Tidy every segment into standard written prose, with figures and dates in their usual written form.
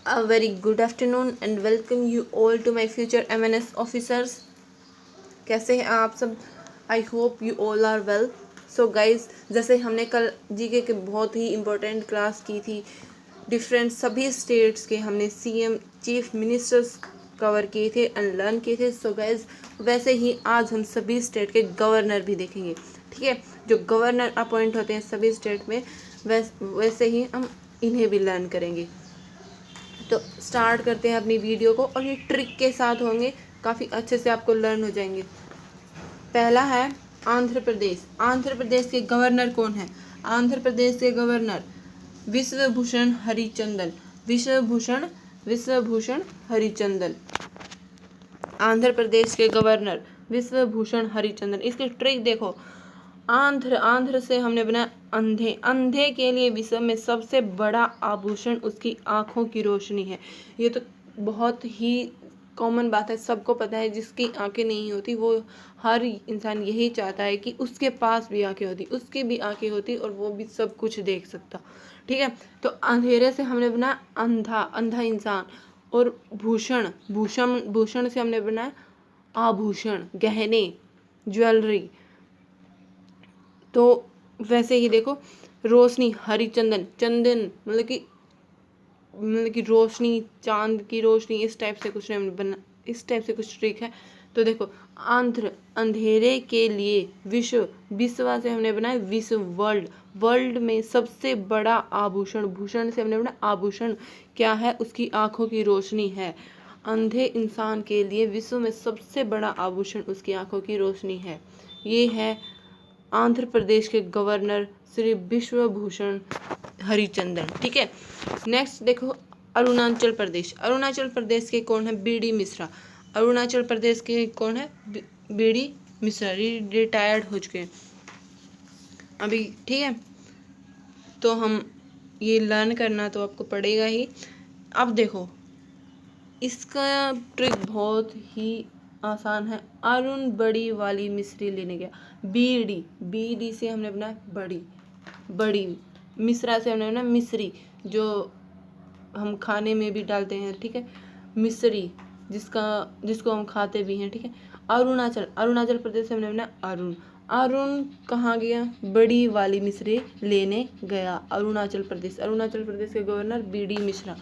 A very good afternoon and welcome you all to my future MNS officers. कैसे हैं आप सब? I hope you all are well. So guys, जैसे हमने कल जीके के बहुत ही इम्पोर्टेंट क्लास की थी, डिफरेंट सभी स्टेट्स के हमने सीएम चीफ मिनिस्टर्स कवर किए थे एंड लर्न किए थे. सो गाइज, वैसे ही आज हम सभी स्टेट के गवर्नर भी देखेंगे. ठीक है, जो गवर्नर अपॉइंट होते हैं सभी स्टेट में, वैसे ही हम इन्हें भी लर्न करेंगे. तो स्टार्ट करते हैं अपनी वीडियो को, और ये ट्रिक के साथ होंगे, काफ़ी अच्छे से आपको लर्न हो जाएंगे. पहला है आंध्र प्रदेश. आंध्र प्रदेश के गवर्नर कौन है? आंध्र प्रदेश के गवर्नर विश्वभूषण हरिचंदन. विश्वभूषण हरिचंदन. आंध्र प्रदेश के गवर्नर विश्वभूषण हरिचंदन. इसकी ट्रिक देखो. आंध्र से हमने बनाया अंधे. अंधे के लिए विश्व में सबसे बड़ा आभूषण उसकी आंखों की रोशनी है. ये तो बहुत ही कॉमन बात है, सबको पता है. जिसकी आंखें नहीं होती, वो हर इंसान यही चाहता है कि उसके पास भी आंखें होती, उसकी भी आंखें होती और वो भी सब कुछ देख सकता. ठीक है, तो अंधेरे से हमने बनाया अंधा इंसान. और भूषण से हमने बनाया आभूषण, गहने, ज्वेलरी. तो वैसे ही देखो, रोशनी चंदन मतलब कि रोशनी, चांद की रोशनी, इस टाइप से कुछ बना, इस टाइप से कुछ ट्रिक है. तो देखो, अंधेरे के लिए विश्व से हमने बनाया विश्व. वर्ल्ड में सबसे बड़ा आभूषण, भूषण से हमने बनाया आभूषण. क्या है? उसकी आंखों की रोशनी है. अंधे इंसान के लिए विश्व में सबसे बड़ा आभूषण उसकी आंखों की रोशनी है. ये है आंध्र प्रदेश के गवर्नर श्री विश्वभूषण हरिचंदन. ठीक है, नेक्स्ट देखो अरुणाचल प्रदेश. अरुणाचल प्रदेश के कौन है? बीडी मिश्रा. अरुणाचल प्रदेश के कौन है? बीडी मिश्रा. रिटायर्ड हो चुके हैं अभी. ठीक है, तो हम ये लर्न करना तो आपको पड़ेगा ही. अब देखो, इसका ट्रिक बहुत ही आसान है. अरुण बड़ी वाली मिश्री लेने गया. बीडी से हमने बनाया बड़ी. मिश्रा से हमने बनाया मिश्री, जो हम खाने में भी डालते हैं. ठीक है, मिश्री जिसको हम खाते भी हैं. ठीक है, अरुणाचल प्रदेश से हमने बनाया अरुण कहाँ गया? बड़ी वाली मिश्री लेने गया. अरुणाचल प्रदेश के गवर्नर बीडी मिश्रा.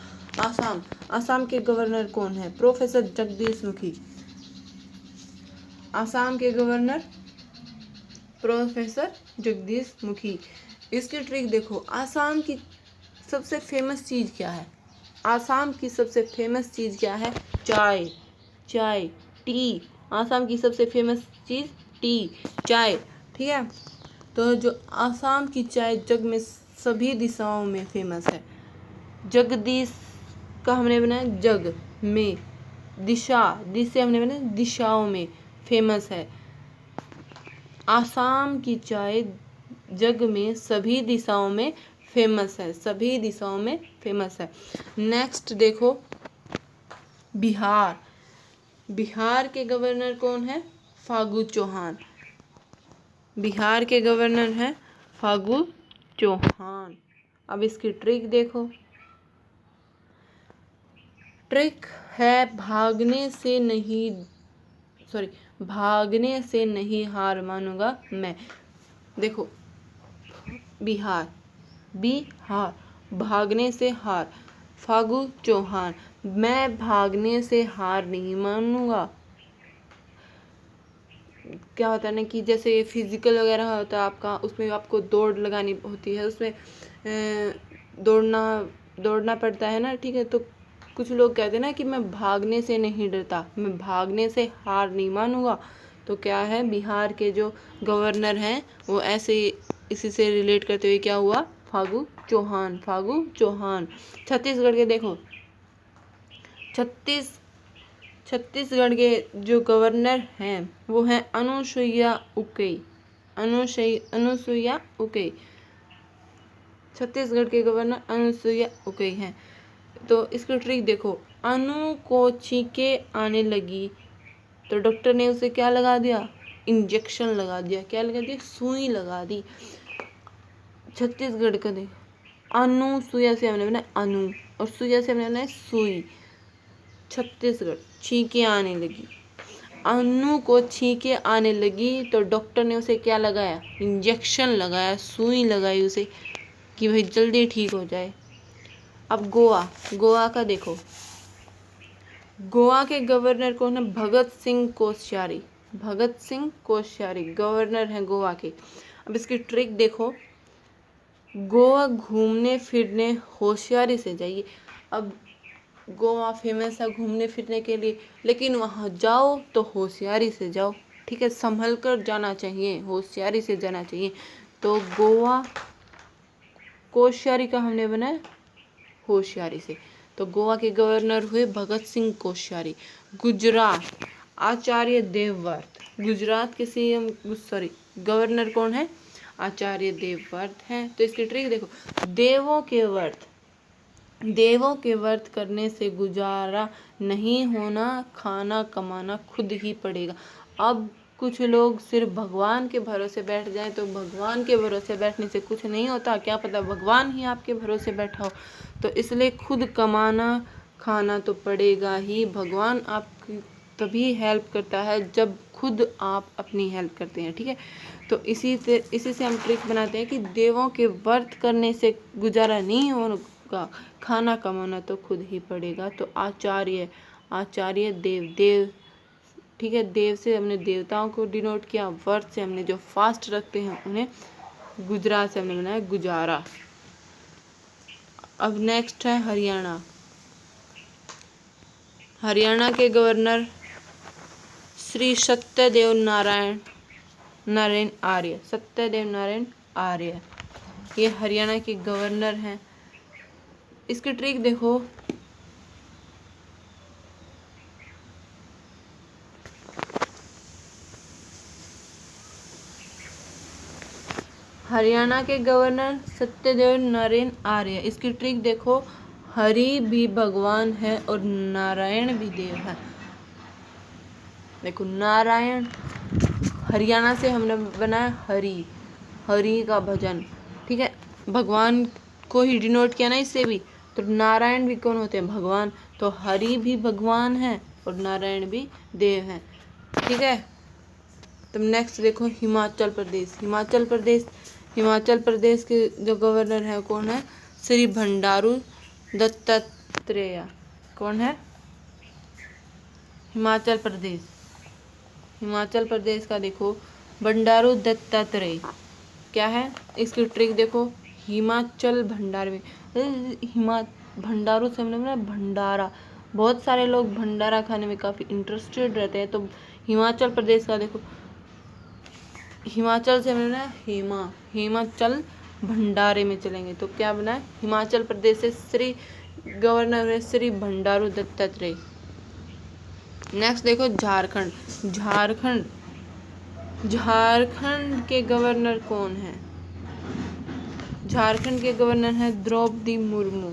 आसाम के गवर्नर कौन है? प्रोफेसर जगदीश मुखी. आसाम के गवर्नर प्रोफेसर जगदीश मुखी. इसकी ट्रिक देखो. आसाम की सबसे फेमस चीज़ क्या है? आसाम की सबसे फेमस चीज़ क्या है? चाय, टी. आसाम की सबसे फेमस चीज़ टी, चाय. ठीक है, तो जो आसाम की चाय जग में सभी दिशाओं में फेमस है. जगदीश का हमने बनाया जग में, दिशा से हमने बनाया दिशाओं में फेमस है. आसाम की चाय जग में सभी दिशाओं में फेमस है. नेक्स्ट देखो, बिहार के गवर्नर कौन है? फागू चौहान. बिहार के गवर्नर हैं फागू चौहान. अब इसकी ट्रिक देखो. ट्रिक है भागने से नहीं हार मानूंगा मैं. देखो, बिहार, भागने से हार. फागू चौहान, मैं भागने से हार नहीं मानूंगा. क्या होता है ना कि जैसे फिजिकल वगैरह होता है आपका, उसमें आपको दौड़ लगानी होती है, उसमें दौड़ना पड़ता है ना. ठीक है, तो कुछ लोग कहते हैं ना कि मैं भागने से नहीं डरता, मैं भागने से हार नहीं मानूंगा. तो क्या है, बिहार के जो गवर्नर हैं वो ऐसे इसी से रिलेट करते हुए क्या हुआ? फागू चौहान. छत्तीसगढ़ के देखो, छत्तीसगढ़ के जो गवर्नर हैं वो हैं अनुसुईया उके. छत्तीसगढ़ के गवर्नर अनुसुईया उके हैं. तो इसकी ट्रिक देखो. अनु को छींकें आने लगी तो डॉक्टर ने उसे क्या लगा दिया? इंजेक्शन लगा दिया. क्या लगा दिया? सुई लगा दी. छत्तीसगढ़ का देखो, अनुसुईया से हमने बनाया अनु, और सुईया से हमने बनाया सुई। छत्तीसगढ़, छींके आने लगी। अनु को छींके आने लगी तो डॉक्टर ने उसे क्या लगाया, इंजेक्शन लगाया, सुई लगाई उसे कि भाई जल्दी ठीक हो जाए। अब गोवा, गोवा का देखो, गोवा के गवर्नर कौन है, भगत सिंह कोश्यारी। भगत सिंह कोश्यारी गवर्नर हैं गोवा के। अब इसकी ट्रिक देखो, गोवा घूमने फिरने होशियारी से जाइए। अब गोवा फेमस है घूमने फिरने के लिए, लेकिन वहाँ जाओ तो होशियारी से जाओ, ठीक है, संभल कर जाना चाहिए, होशियारी से जाना चाहिए। तो गोवा कोश्यारी का हमने बनाया होशियारी से। तो गोवा के गवर्नर हुए भगत सिंह कोश्यारी। गुजरात, आचार्य देवव्रत। गुजरात के सीएम गवर्नर कौन है, आचार्य देवव्रत हैं। तो इसकी ट्रिक देखो, देवों के व्रत, देवों के व्रत करने से गुजारा नहीं होना, खाना कमाना खुद ही पड़ेगा। अब कुछ लोग सिर्फ भगवान के भरोसे बैठ जाएं तो भगवान के भरोसे बैठने से कुछ नहीं होता, क्या पता भगवान ही आपके भरोसे बैठा हो। तो इसलिए खुद कमाना खाना तो पड़ेगा ही। भगवान आपकी तभी हेल्प करता है जब खुद आप अपनी हेल्प करते हैं, ठीक है। तो इसी से हम ट्रिक बनाते हैं कि देवों के व्रत करने से गुजारा नहीं होगा, खाना कमाना तो खुद ही पड़ेगा। तो आचार्य, आचार्य देव, देव, ठीक है, देव से हमने देवताओं को डिनोट किया, व्रत से हमने जो फास्ट रखते हैं उन्हें, गुजरात से हमने बनाया गुजारा। अब नेक्स्ट है हरियाणा। हरियाणा के गवर्नर श्री सत्यदेव नारायण आर्य। सत्यदेव नारायण आर्य ये हरियाणा के गवर्नर हैं। इसकी ट्रिक देखो, हरियाणा के गवर्नर सत्यदेव नारायण आर्य। इसकी ट्रिक देखो, हरि भी भगवान है और नारायण भी देव है। देखो नारायण, हरियाणा से हमने बनाया हरि, हरि का भजन, ठीक है, भगवान को ही डिनोट किया ना इससे भी। तो नारायण भी कौन होते हैं, भगवान। तो हरि भी भगवान है और नारायण भी देव हैं, ठीक है। तो नेक्स्ट देखो हिमाचल प्रदेश। हिमाचल प्रदेश के जो गवर्नर है कौन है, श्री भंडारू दत्तात्रेय। कौन है, हिमाचल प्रदेश, हिमाचल प्रदेश का देखो भंडारू दत्तात्रेय क्या है। इसकी ट्रिक देखो, हिमाचल भंडार में, भंडारू से हमने बोला भंडारा, बहुत सारे लोग भंडारा खाने में काफ़ी इंटरेस्टेड रहते हैं। तो हिमाचल प्रदेश का देखो, हिमाचल से हमने बनाया हिमाचल भंडारे में चलेंगे तो क्या बना है, हिमाचल प्रदेश से श्री गवर्नर है श्री भंडारू दत्तात्रेय। नेक्स्ट देखो झारखंड। झारखंड के गवर्नर कौन है, झारखंड के गवर्नर है द्रौपदी मुर्मू।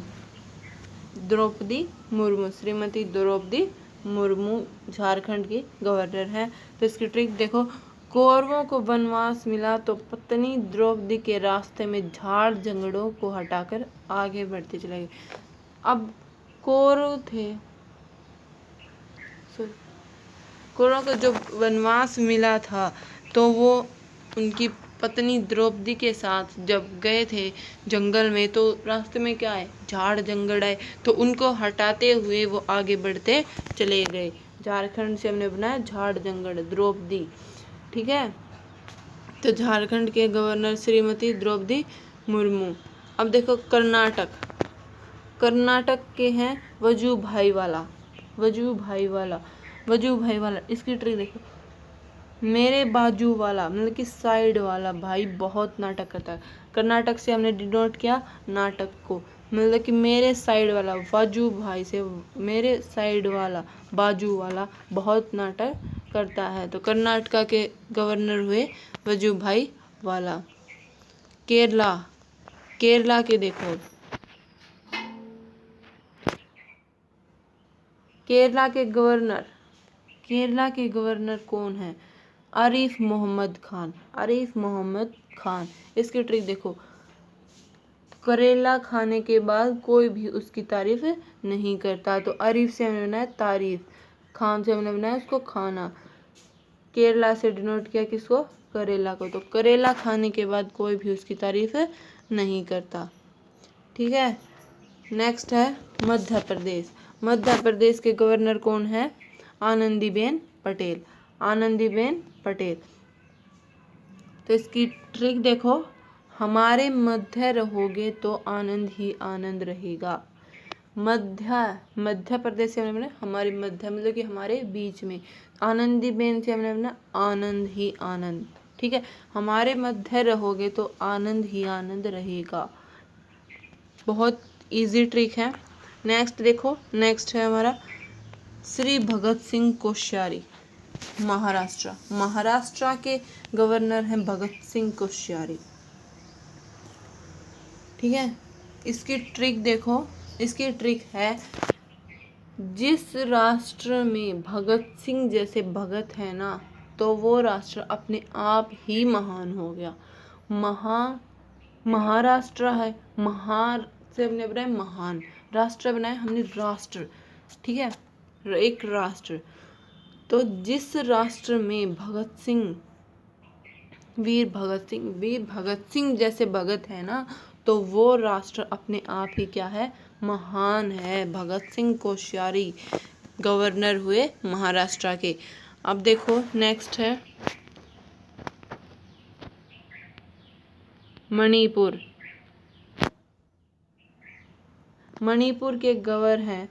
श्रीमती द्रौपदी मुर्मू झारखंड की गवर्नर हैं। तो इसकी ट्रिक देखो, कौरवों को वनवास मिला तो पत्नी द्रौपदी के रास्ते में झाड़ जंगलों को हटाकर आगे बढ़ते चले गए। अब कौरव थे, कौरवों को जो वनवास मिला था तो वो उनकी पत्नी द्रौपदी के साथ जब गए थे जंगल में तो रास्ते में क्या है, झाड़ जंगल आए, तो उनको हटाते हुए वो आगे बढ़ते चले गए। झारखंड से हमने बनाया झाड़ जंगल, द्रौपदी, ठीक है। तो झारखंड के गवर्नर श्रीमती द्रौपदी मुर्मू। अब देखो कर्नाटक के हैं वजुभाई वाला। इसकी ट्रिक देखो, मेरे बाजू वाला मतलब कि साइड वाला भाई बहुत नाटक करता है। कर्नाटक से हमने डिनोट किया नाटक को, मतलब कि मेरे साइड वाला, बाजू भाई से मेरे साइड वाला, बाजू वाला बहुत नाटक करता है। तो कर्नाटका के गवर्नर हुए वजुभाई वाला। केरला के देखो, केरला के गवर्नर कौन है, आरिफ मोहम्मद खान। इसकी ट्रिक देखो, करेला खाने के बाद कोई भी उसकी तारीफ नहीं करता। तो अरीफ से हमने बनाया तारीफ, खान से हमने बनाया उसको खाना, केरला से डिनोट किया किसको, करेला को। तो करेला खाने के बाद कोई भी उसकी तारीफ नहीं करता। ठीक है, नेक्स्ट है मध्य प्रदेश। मध्य प्रदेश के गवर्नर कौन है, आनंदीबेन पटेल, आनंदीबेन पटेल। तो इसकी ट्रिक देखो, हमारे मध्य रहोगे तो आनंद ही आनंद रहेगा। मध्य प्रदेश से हमने हमारे मध्य मतलब कि हमारे बीच में, आनंदीबेन से हमने अपना आनंद ही आनंद। ठीक है, हमारे मध्य रहोगे तो आनंद ही आनंद रहेगा। बहुत इजी ट्रिक है। नेक्स्ट देखो, नेक्स्ट है हमारा श्री भगत सिंह कोश्यारी, महाराष्ट्र। महाराष्ट्र के गवर्नर हैं भगत सिंह कोश्यारी। ठीक है, इसकी ट्रिक देखो, इसकी ट्रिक है, जिस राष्ट्र में भगत सिंह जैसे भगत है ना, तो वो राष्ट्र अपने आप ही महान हो गया। महाराष्ट्र है, से हमने बनाया महान, राष्ट्र बनाया हमने राष्ट्र। ठीक है, एक राष्ट्र। तो जिस राष्ट्र में वीर भगत सिंह जैसे भगत है ना, तो वो राष्ट्र अपने आप ही क्या है, महान है। भगत सिंह कोश्यारी गवर्नर हुए महाराष्ट्र के। अब देखो नेक्स्ट है मणिपुर। मणिपुर के गवर्नर हैं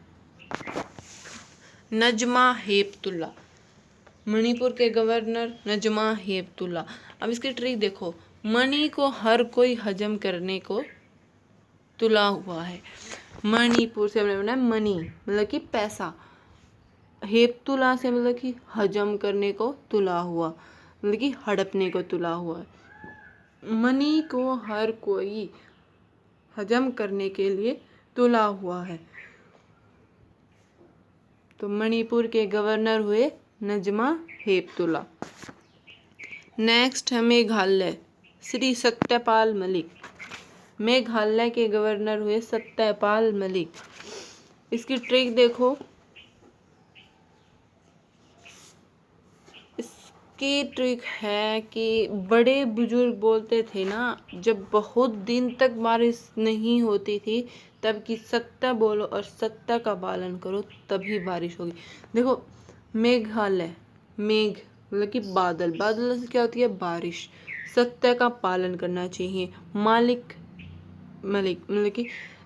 नजमा हेपतुल्ला। मणिपुर के गवर्नर नजमा हेपतुल्ला। अब इसकी ट्रिक देखो, मणि को हर कोई हजम करने को तुला हुआ है। मणिपुर से हमने बनाया मनी मतलब कि पैसा, हेपतुला से मतलब कि हजम करने को तुला हुआ, मतलब कि हड़पने को तुला हुआ। मनी को हर कोई हजम करने के लिए तुला हुआ है। तो मणिपुर के गवर्नर हुए नजमा हेपतुल्ला। नेक्स्ट है मेघालय, श्री सत्यपाल मलिक। मेघालय के गवर्नर हुए सत्यपाल मलिक। इसकी ट्रिक देखो, इसकी ट्रिक है कि बड़े बुजुर्ग बोलते थे ना, जब बहुत दिन तक बारिश नहीं होती थी, तब कि सत्य बोलो और सत्य का पालन करो तभी बारिश होगी। देखो मेघालय, मेघ मतलब कि बादल, बादल से क्या होती है, बारिश। सत्य का पालन करना चाहिए। मलिक मतलब कि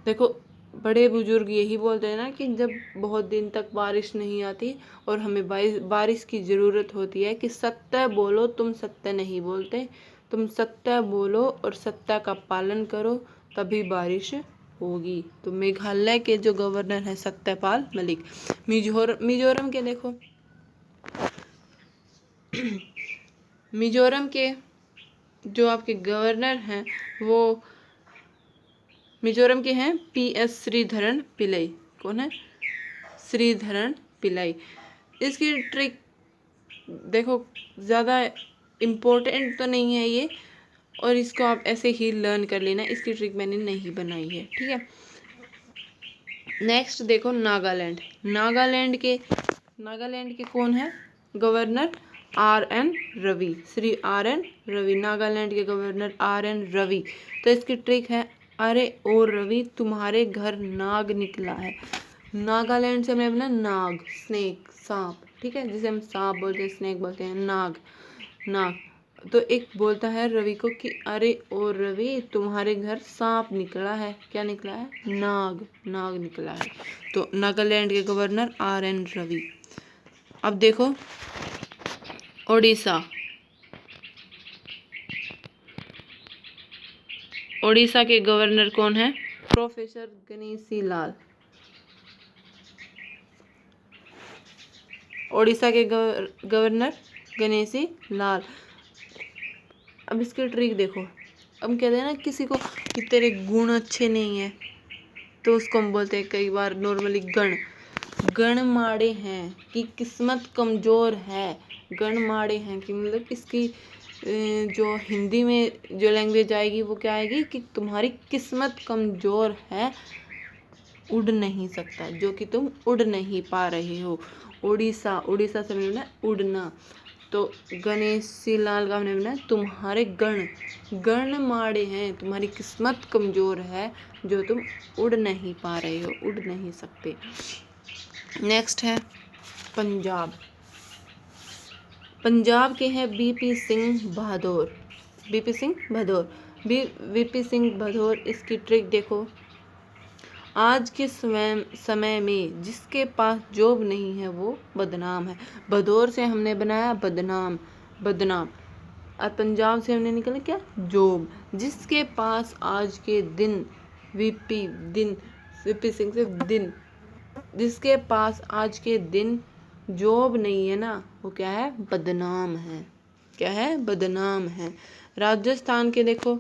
देखो बड़े बुजुर्ग यही बोलते हैं ना कि जब बहुत दिन तक बारिश नहीं आती और हमें बारिश की ज़रूरत होती है, कि सत्य बोलो, तुम सत्य नहीं बोलते, तुम सत्य बोलो और सत्य का पालन करो तभी बारिश होगी। तो मेघालय के जो गवर्नर हैं सत्यपाल मलिक। मिजोरम के देखो, मिजोरम के जो आपके गवर्नर हैं वो मिजोरम के हैं PS श्रीधरन पिल्लई। कौन है, श्रीधरन पिल्लई। इसकी ट्रिक देखो, ज़्यादा इम्पोर्टेंट तो नहीं है ये, और इसको आप ऐसे ही लर्न कर लेना, इसकी ट्रिक मैंने नहीं बनाई है। ठीक है, नेक्स्ट देखो नागालैंड। नागालैंड के कौन है governor, RN Ravi, Shri RN Ravi. Nagaland के गवर्नर RN रवि। तो इसकी ट्रिक है, अरे ओ रवि तुम्हारे घर नाग निकला है। नागालैंड से हमने अपना नाग, स्नेक, सांप। ठीक है, जिसे हम सांप बोलते हैं, स्नेक बोलते हैं, नाग। तो एक बोलता है रवि को कि अरे ओ रवि तुम्हारे घर सांप निकला है। क्या निकला है, नाग निकला है। तो नागालैंड के गवर्नर RN रवि। अब देखो ओडिशा के गवर्नर कौन है, प्रोफेसर गणेशी लाल। ओडिशा के गवर्नर गणेशी लाल। अब इसकी ट्रिक देखो, हम कहते हैं ना किसी को कि तेरे गुण अच्छे नहीं है, तो उसको हम बोलते हैं कई बार नॉर्मली गण माड़े हैं, कि किस्मत कमज़ोर है। गण माड़े हैं कि मतलब इसकी जो हिंदी में जो लैंग्वेज आएगी वो क्या आएगी कि तुम्हारी किस्मत कमज़ोर है, उड़ नहीं सकता, जो कि तुम उड़ नहीं पा रहे हो। उड़ीसा, उड़ीसा से मिलना उड़ना। तो गणेशी लाल का हमने बनाया तुम्हारे गण माड़े हैं, तुम्हारी किस्मत कमज़ोर है जो तुम उड़ नहीं पा रहे हो, उड़ नहीं सकते। नेक्स्ट है पंजाब। पंजाब के हैं BP Singh Bahadur. BP Singh Bahadur, BP Singh Bahadur. इसकी ट्रिक देखो, आज के समय में जिसके पास जॉब नहीं है वो बदनाम है। बदौर से हमने बनाया बदनाम, बदनाम। और पंजाब से हमने निकाला क्या, जॉब। जिसके पास आज के दिन, वीपी सिंह से दिन, जिसके पास आज के दिन जॉब नहीं है ना, वो क्या है, बदनाम है। क्या है, बदनाम है। राजस्थान के देखो,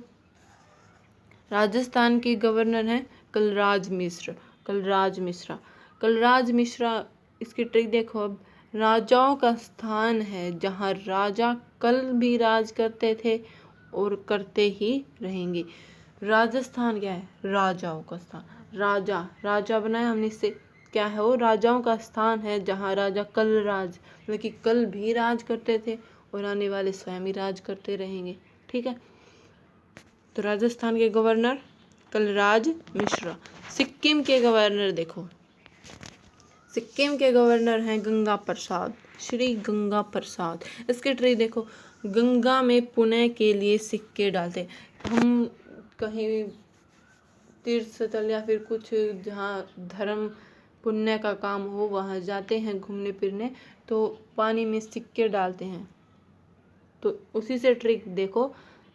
राजस्थान के गवर्नर हैं कलराज मिश्र। कलराज मिश्रा, कलराज मिश्रा। इसकी ट्रिक देखो, अब राजाओं का स्थान है जहाँ राजा कल भी राज करते थे और करते ही रहेंगे। राजस्थान क्या है, राजाओं का स्थान। राजा, राजा बनाया हमने, इससे क्या है, वो राजाओं का स्थान है जहाँ राजा कल राज, मतलब कि कल भी राज करते थे और आने वाले स्वयं ही राज करते रहेंगे। ठीक है, तो राजस्थान के गवर्नर कलराज मिश्रा। सिक्किम के गवर्नर देखो, सिक्किम के गवर्नर हैं गंगा प्रसाद, श्री गंगा प्रसाद। इसके ट्रिक देखो, गंगा में पुण्य के लिए सिक्के डालते। हम कहीं तीर्थ स्थल या फिर कुछ जहाँ धर्म पुण्य का काम हो वहाँ जाते हैं घूमने फिरने, तो पानी में सिक्के डालते हैं। तो उसी से ट्रिक देखो,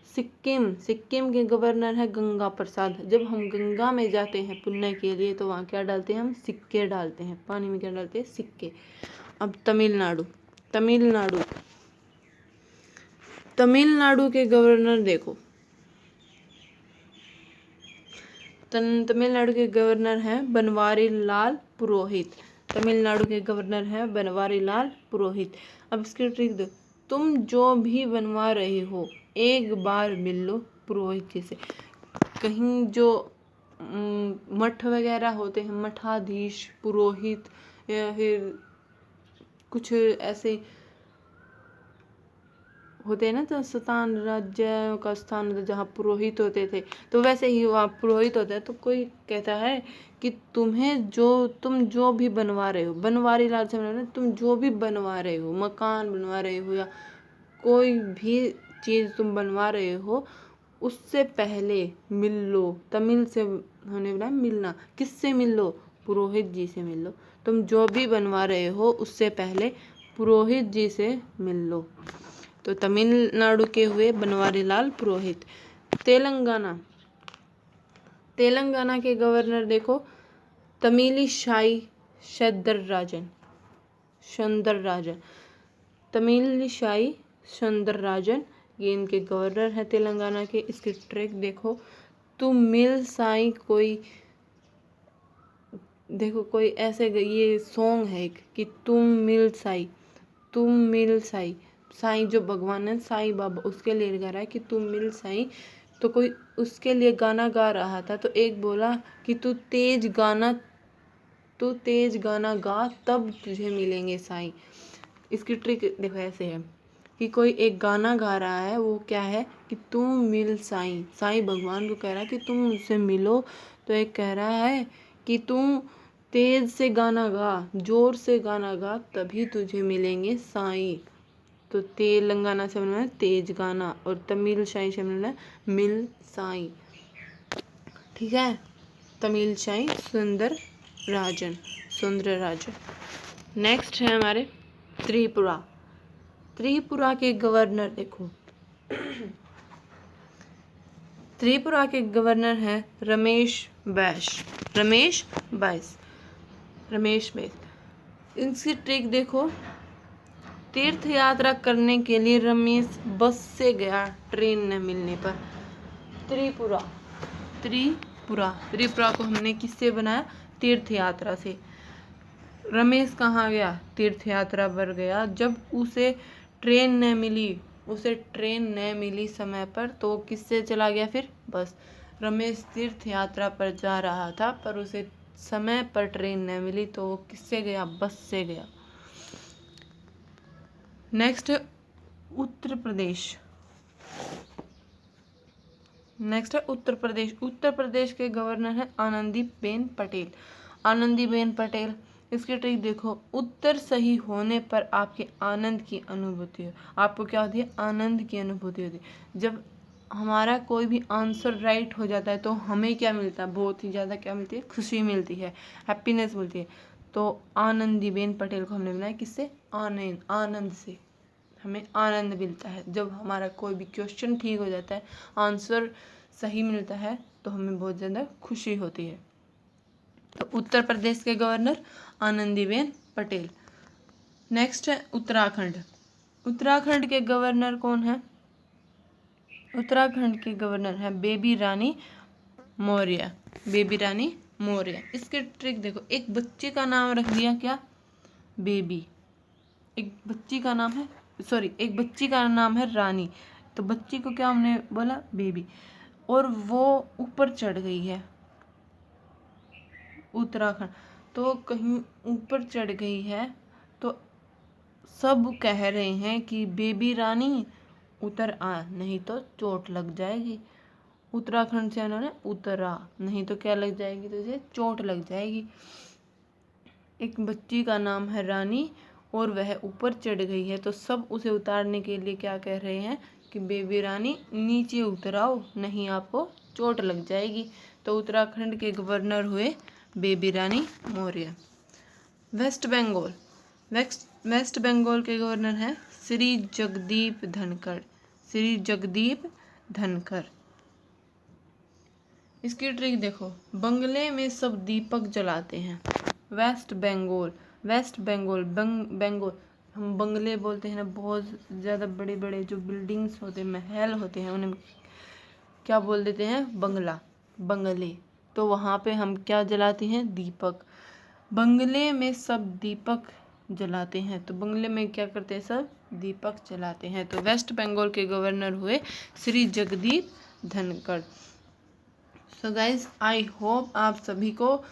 सिक्किम के गवर्नर है गंगा प्रसाद। जब हम गंगा में जाते हैं पुण्य के लिए तो वहाँ क्या डालते हैं, हम सिक्के डालते हैं, पानी में क्या डालते हैं, सिक्के। अब तमिलनाडु, तमिलनाडु, तमिलनाडु के गवर्नर देखो, तमिलनाडु के गवर्नर हैं बनवारी लाल पुरोहित। तमिलनाडु के गवर्नर हैं बनवारी लाल पुरोहित। अब इसकी ट्रिक दो, तुम जो भी बनवा रहे हो एक बार मिल लो पुरोहित जी से। कहीं जो मठ वगैरह होते हैं, मठाधीश, पुरोहित, या फिर कुछ ऐसे होते हैं ना, तो स्थान, राज्य का स्थान जहाँ पुरोहित होते थे, तो वैसे ही वहाँ पुरोहित होता है। तो कोई कहता है कि तुम जो भी बनवा रहे हो, बनवारी लाल से तुम जो भी बनवा रहे हो, मकान बनवा रहे हो या कोई भी चीज़ तुम बनवा रहे हो, उससे पहले मिल लो। तमिल से हमने बनाया मिलना, किससे मिल लो, पुरोहित जी से मिल लो। तुम जो भी बनवा रहे हो उससे पहले पुरोहित जी से मिल लो। तो तमिलनाडु के हुए बनवारी लाल पुरोहित। तेलंगाना, तेलंगाना के गवर्नर देखो तमिली शाही सौंदरराजन, सौंदरराजन, तमिली शाही सौंदरराजन, ये इनके गवर्नर हैं तेलंगाना के। इसकी ट्रिक देखो, तुम मिल साई, कोई देखो कोई ऐसे, ये सॉन्ग है एक कि तुम मिल साई, तुम मिल साई, साई जो भगवान है साईं बाबा, उसके लिए गा रहा है कि तुम मिल साईं। तो कोई उसके लिए गाना गा रहा था, तो एक बोला कि तू तेज गाना गा तब तुझे मिलेंगे साईं। इसकी ट्रिक देखो ऐसे है कि कोई एक गाना गा रहा है, वो क्या है कि तुम मिल साईं, साईं भगवान को कह रहा है कि तुम मुझसे मिलो। तो एक कह रहा है कि तुम तेज से गाना गा, जोर से गाना गा, तभी तुझे मिलेंगे साईं। तो तेलंगाना से बनना है तेज गाना और तमिल शाही से बनना है मिल साईं। ठीक है, तमिल शाही सुंदरराजन, सुंदरराजन। नेक्स्ट है हमारे त्रिपुरा। त्रिपुरा के गवर्नर देखो, त्रिपुरा के गवर्नर हैं रमेश बैस, रमेश बैस, रमेश बैस। इनकी ट्रिक देखो, तीर्थ यात्रा करने के लिए रमेश बस से गया ट्रेन न मिलने पर। त्रिपुरा, त्रिपुरा, त्रिपुरा को हमने किससे बनाया, तीर्थ यात्रा से। रमेश कहाँ गया, तीर्थ यात्रा पर गया। जब उसे ट्रेन न मिली उसे ट्रेन न मिली समय पर तो वो किससे चला गया फिर? बस। रमेश तीर्थ यात्रा पर जा रहा था पर उसे समय पर ट्रेन न मिली तो वो किससे गया? बस से गया। नेक्स्ट उत्तर प्रदेश। नेक्स्ट है उत्तर प्रदेश। उत्तर प्रदेश के गवर्नर हैं आनंदीबेन पटेल। आनंदीबेन पटेल। इसकी ट्रिक देखो, उत्तर सही होने पर आपके आनंद की अनुभूति हो। आपको क्या होती है? आनंद की अनुभूति होती है। जब हमारा कोई भी आंसर राइट हो जाता है तो हमें क्या मिलता है? बहुत ही ज़्यादा क्या मिलती है? खुशी मिलती है, हैप्पीनेस मिलती है। तो आनंदीबेन पटेल को हमने बनाया किससे? आनंद, आनंद से हमें आनंद मिलता है। जब हमारा कोई भी क्वेश्चन ठीक हो जाता है, आंसर सही मिलता है तो हमें बहुत ज़्यादा खुशी होती है। तो उत्तर प्रदेश के गवर्नर आनंदीबेन पटेल। नेक्स्ट है उत्तराखंड। उत्तराखंड के गवर्नर कौन है? उत्तराखंड के गवर्नर है बेबी रानी मौर्य। बेबी रानी मौर्य। इसके ट्रिक देखो, एक बच्चे का नाम रख दिया क्या? बेबी। एक बच्ची का नाम है, सॉरी, एक बच्ची का नाम है रानी, तो बच्ची को क्या हमने बोला? बेबी। और वो ऊपर चढ़ गई है, उत्तराखंड, तो कहीं ऊपर चढ़ गई है तो सब कह रहे हैं कि बेबी रानी उतर आ, नहीं तो चोट लग जाएगी। उत्तराखंड से उन्होंने उतरा, नहीं तो क्या लग जाएगी? तुझे चोट लग जाएगी। एक बच्ची का नाम है रानी और वह ऊपर चढ़ गई है तो सब उसे उतारने के लिए क्या कह रहे हैं कि बेबी रानी नीचे उतराओ, नहीं आपको चोट लग जाएगी। तो उत्तराखंड के गवर्नर हुए बेबी रानी मौर्य। वेस्ट बंगाल। वेस्ट बंगाल के गवर्नर हैं श्री जगदीप धनखड़। श्री जगदीप धनखड़। इसकी ट्रिक देखो, बंगले में सब दीपक जलाते हैं। वेस्ट बंगाल, वेस्ट बंगाल, बंगाल, हम बंगले बोलते हैं ना, बहुत ज़्यादा बड़े बड़े जो बिल्डिंग्स होते हैं, महल होते हैं, उन्हें क्या बोल देते हैं? बंगला, बंगले। तो वहाँ पे हम क्या जलाते हैं? दीपक। बंगले में सब दीपक जलाते हैं, तो बंगले में क्या करते हैं? सब दीपक जलाते हैं। तो वेस्ट बंगाल के गवर्नर हुए Shri Jagdeep Dhankhar. So guys, I hope आप सभी को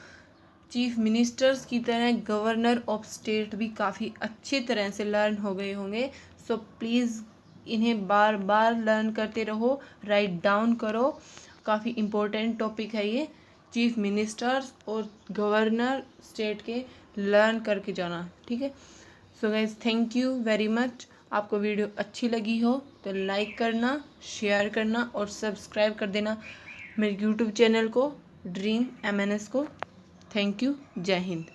चीफ मिनिस्टर्स की तरह गवर्नर ऑफ स्टेट भी काफ़ी अच्छी तरह से लर्न हो गए होंगे। सो प्लीज़ इन्हें बार बार लर्न करते रहो, राइट डाउन करो। काफ़ी इम्पोर्टेंट टॉपिक है ये, चीफ मिनिस्टर्स और गवर्नर स्टेट के लर्न करके जाना, ठीक है। So guys, thank you very much. आपको वीडियो अच्छी लगी हो तो लाइक करना, शेयर करना और सब्सक्राइब कर देना मेरे यूट्यूब चैनल को, ड्रीम MNS को। Thank you. जय हिंद।